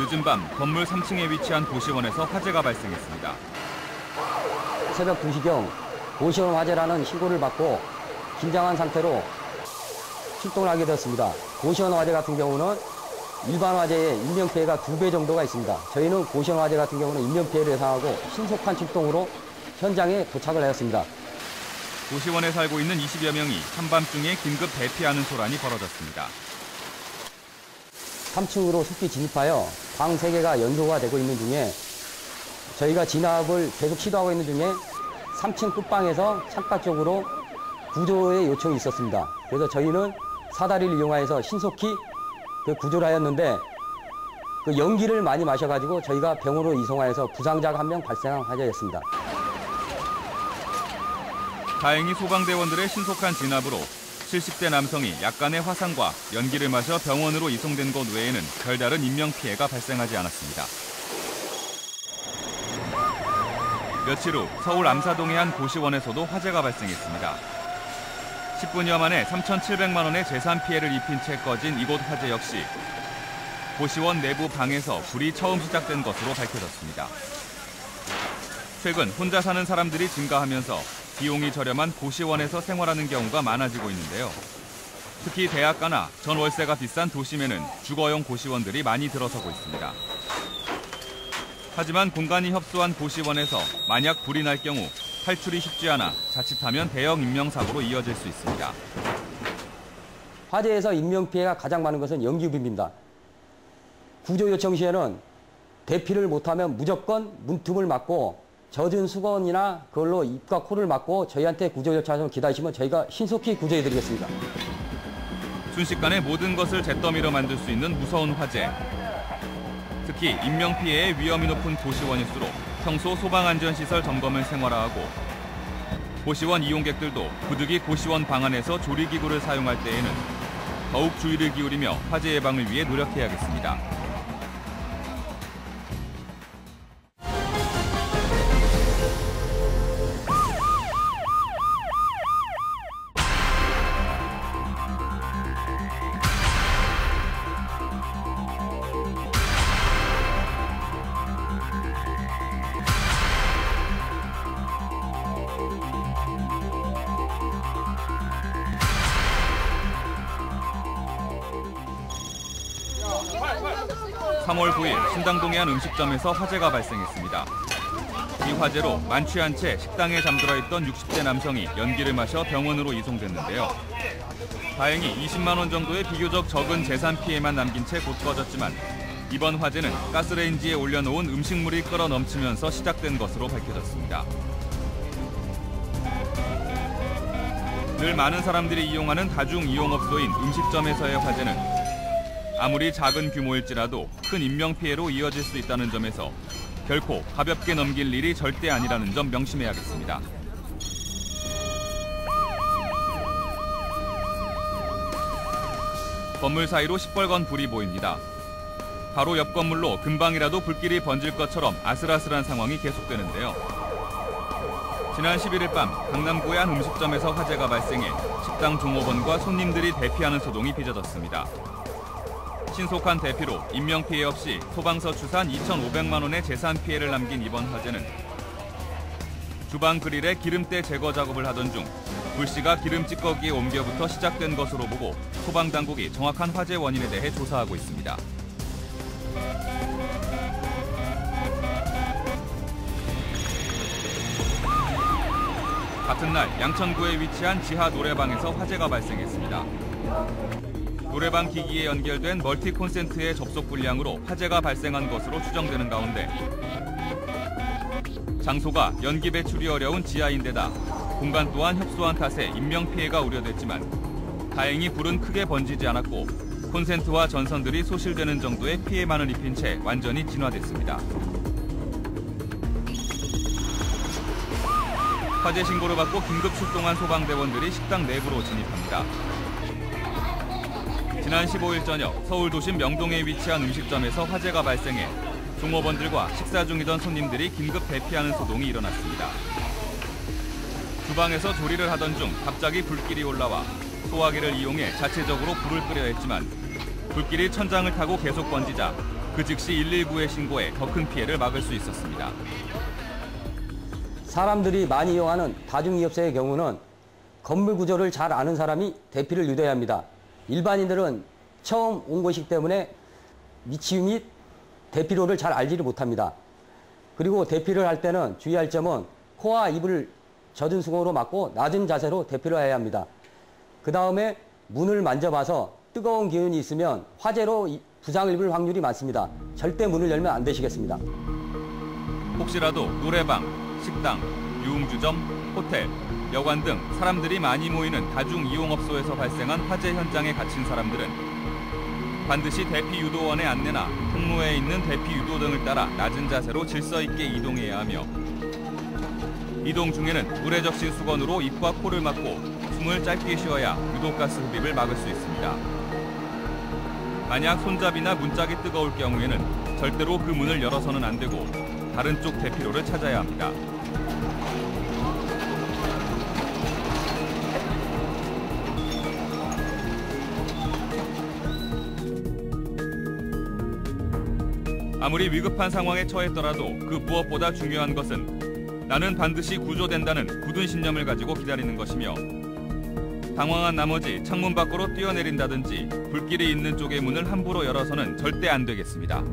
늦은 밤 건물 3층에 위치한 고시원에서 화재가 발생했습니다. 새벽 2시경 고시원 화재라는 신고를 받고 긴장한 상태로 출동을 하게 되었습니다. 고시원 화재 같은 경우는 일반 화재의 인명피해가 2배 정도가 있습니다. 저희는 고시원 화재 같은 경우는 인명피해를 예상하고 신속한 출동으로 현장에 도착을 하였습니다. 고시원에 살고 있는 20여 명이 한밤중에 긴급 대피하는 소란이 벌어졌습니다. 3층으로 속히 진입하여 방 3개가 연소가 되고 있는 중에 저희가 진압을 계속 시도하고 있는 중에 3층 끝방에서 창가 쪽으로 구조의 요청이 있었습니다. 그래서 저희는 사다리를 이용하여서 신속히 구조를 하였는데 그 연기를 많이 마셔가지고 저희가 병원으로 이송하여서 부상자가 1명 발생한 화재였습니다. 다행히 소방대원들의 신속한 진압으로 70대 남성이 약간의 화상과 연기를 마셔 병원으로 이송된 것 외에는 별다른 인명피해가 발생하지 않았습니다. 며칠 후 서울 암사동의 한 고시원에서도 화재가 발생했습니다. 10분여 만에 3,700만 원의 재산 피해를 입힌 채 꺼진 이곳 화재 역시 고시원 내부 방에서 불이 처음 시작된 것으로 밝혀졌습니다. 최근 혼자 사는 사람들이 증가하면서 비용이 저렴한 고시원에서 생활하는 경우가 많아지고 있는데요. 특히 대학가나 전월세가 비싼 도심에는 주거용 고시원들이 많이 들어서고 있습니다. 하지만 공간이 협소한 고시원에서 만약 불이 날 경우 탈출이 쉽지 않아 자칫하면 대형 인명사고로 이어질 수 있습니다. 화재에서 인명피해가 가장 많은 것은 연기부입니다. 구조 요청 시에는 대피를 못하면 무조건 문틈을 막고 젖은 수건이나 그걸로 입과 코를 막고 저희한테 구조 요청을 기다리시면 저희가 신속히 구조해드리겠습니다. 순식간에 모든 것을 잿더미로 만들 수 있는 무서운 화재. 특히 인명피해의 위험이 높은 고시원일수록 평소 소방안전시설 점검을 생활화하고 고시원 이용객들도 부득이 고시원 방 안에서 조리기구를 사용할 때에는 더욱 주의를 기울이며 화재 예방을 위해 노력해야겠습니다. (3월 9일) 신당동의 한 음식점에서 화재가 발생했습니다. 이 화재로 만취한 채 식당에 잠들어 있던 60대 남성이 연기를 마셔 병원으로 이송됐는데요. 다행히 20만 원 정도의 비교적 적은 재산 피해만 남긴 채 곧 꺼졌지만 이번 화재는 가스레인지에 올려놓은 음식물이 끓어 넘치면서 시작된 것으로 밝혀졌습니다. 늘 많은 사람들이 이용하는 다중이용업소인 음식점에서의 화재는 아무리 작은 규모일지라도 큰 인명피해로 이어질 수 있다는 점에서 결코 가볍게 넘길 일이 절대 아니라는 점 명심해야겠습니다. 건물 사이로 시뻘건 불이 보입니다. 바로 옆 건물로 금방이라도 불길이 번질 것처럼 아슬아슬한 상황이 계속되는데요. 지난 11일 밤 강남구의 한 음식점에서 화재가 발생해 식당 종업원과 손님들이 대피하는 소동이 빚어졌습니다. 신속한 대피로 인명피해 없이 소방서 추산 2,500만 원의 재산 피해를 남긴 이번 화재는 주방 그릴에 기름때 제거 작업을 하던 중 불씨가 기름 찌꺼기에 옮겨부터 시작된 것으로 보고 소방당국이 정확한 화재 원인에 대해 조사하고 있습니다. 같은 날 양천구에 위치한 지하 노래방에서 화재가 발생했습니다. 노래방 기기에 연결된 멀티 콘센트의 접속 불량으로 화재가 발생한 것으로 추정되는 가운데 장소가 연기 배출이 어려운 지하인데다 공간 또한 협소한 탓에 인명피해가 우려됐지만 다행히 불은 크게 번지지 않았고 콘센트와 전선들이 소실되는 정도의 피해만을 입힌 채 완전히 진화됐습니다. 화재 신고를 받고 긴급 출동한 소방대원들이 식당 내부로 진입합니다. 지난 15일 저녁 서울 도심 명동에 위치한 음식점에서 화재가 발생해 종업원들과 식사 중이던 손님들이 긴급 대피하는 소동이 일어났습니다. 주방에서 조리를 하던 중 갑자기 불길이 올라와 소화기를 이용해 자체적으로 불을 끄려 했지만 불길이 천장을 타고 계속 번지자 그 즉시 119에 신고해 더 큰 피해를 막을 수 있었습니다. 사람들이 많이 이용하는 다중이업소의 경우는 건물 구조를 잘 아는 사람이 대피를 유도해야 합니다. 일반인들은 처음 온 곳이기 때문에 위치 및 대피로를 잘 알지를 못합니다. 그리고 대피를 할 때는 주의할 점은 코와 입을 젖은 수건으로 막고 낮은 자세로 대피를 해야 합니다. 그 다음에 문을 만져봐서 뜨거운 기운이 있으면 화재로 부상을 입을 확률이 많습니다. 절대 문을 열면 안 되시겠습니다. 혹시라도 노래방, 식당, 유흥주점, 호텔, 여관 등 사람들이 많이 모이는 다중이용업소에서 발생한 화재 현장에 갇힌 사람들은 반드시 대피유도원의 안내나 통로에 있는 대피유도 등을 따라 낮은 자세로 질서 있게 이동해야 하며 이동 중에는 물에 적신 수건으로 입과 코를 막고 숨을 짧게 쉬어야 유독가스 흡입을 막을 수 있습니다. 만약 손잡이나 문짝이 뜨거울 경우에는 절대로 그 문을 열어서는 안 되고 다른 쪽 대피로를 찾아야 합니다. 아무리 위급한 상황에 처했더라도 그 무엇보다 중요한 것은 나는 반드시 구조된다는 굳은 신념을 가지고 기다리는 것이며 당황한 나머지 창문 밖으로 뛰어내린다든지 불길이 있는 쪽의 문을 함부로 열어서는 절대 안 되겠습니다.